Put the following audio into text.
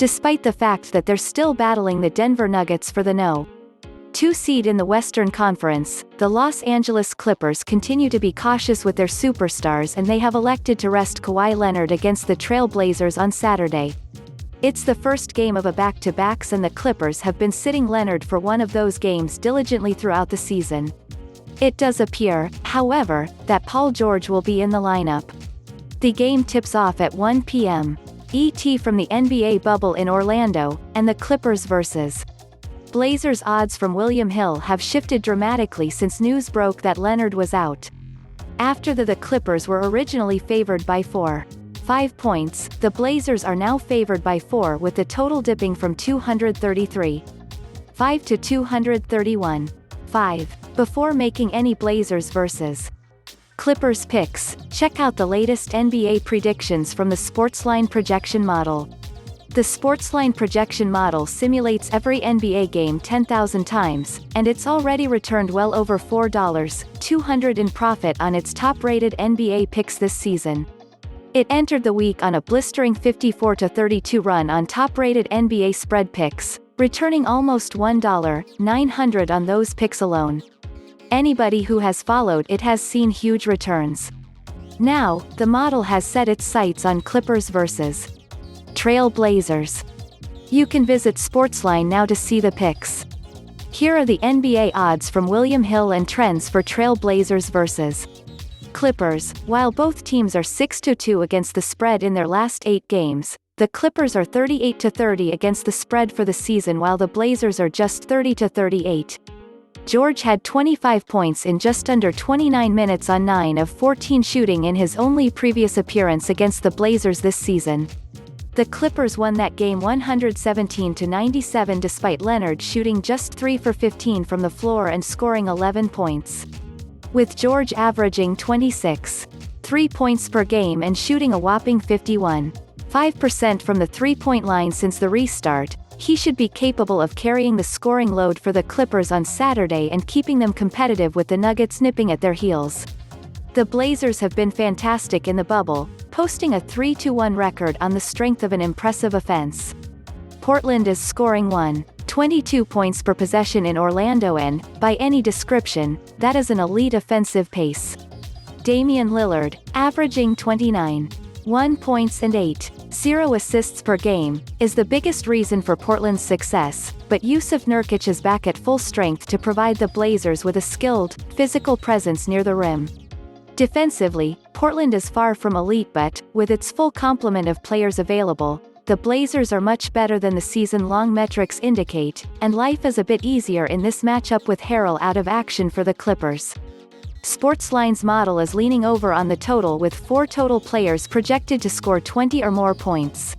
despite the fact that they're still battling the Denver Nuggets for the No. 2 seed in the Western Conference. The Los Angeles Clippers continue to be cautious with their superstars, and they have elected to rest Kawhi Leonard against the Trail Blazers on Saturday. It's the first game of a back-to-backs, and the Clippers have been sitting Leonard for one of those games diligently throughout the season. It does appear, however, that Paul George will be in the lineup. The game tips off at 1 p.m. ET from the NBA bubble in Orlando, and the Clippers vs. Blazers odds from William Hill have shifted dramatically since news broke that Leonard was out. After the Clippers were originally favored by 4.5 points, the Blazers are now favored by 4, with the total dipping from 233.5 to 231.5. Before making any Blazers vs. Clippers picks, check out the latest NBA predictions from the SportsLine Projection Model. The SportsLine Projection Model simulates every NBA game 10,000 times, and it's already returned well over $4.200 in profit on its top-rated NBA picks this season. It entered the week on a blistering 54-32 run on top-rated NBA spread picks, returning almost $1.900 on those picks alone. Anybody who has followed it has seen huge returns. Now, the model has set its sights on Clippers vs. Trail Blazers. You can visit SportsLine now to see the picks. Here are the NBA odds from William Hill and trends for Trail Blazers vs. Clippers. While both teams are 6-2 against the spread in their last 8 games, the Clippers are 38-30 against the spread for the season, while the Blazers are just 30-38. George had 25 points in just under 29 minutes on 9 of 14 shooting in his only previous appearance against the Blazers this season. The Clippers won that game 117-97 despite Leonard shooting just 3 for 15 from the floor and scoring 11 points. With George averaging 26.3 points per game and shooting a whopping 51.5% from the three-point line since the restart, he should be capable of carrying the scoring load for the Clippers on Saturday and keeping them competitive with the Nuggets nipping at their heels. The Blazers have been fantastic in the bubble, posting a 3-1 record on the strength of an impressive offense. Portland is scoring 122 points per possession in Orlando, and, by any description, that is an elite offensive pace. Damian Lillard, averaging 29.1 points and 8.0 assists per game, is the biggest reason for Portland's success, but Jusuf Nurkic is back at full strength to provide the Blazers with a skilled, physical presence near the rim. Defensively, Portland is far from elite, but, with its full complement of players available, the Blazers are much better than the season-long metrics indicate, and life is a bit easier in this matchup with Harrell out of action for the Clippers. SportsLine's model is leaning over on the total, with 4 total players projected to score 20 or more points.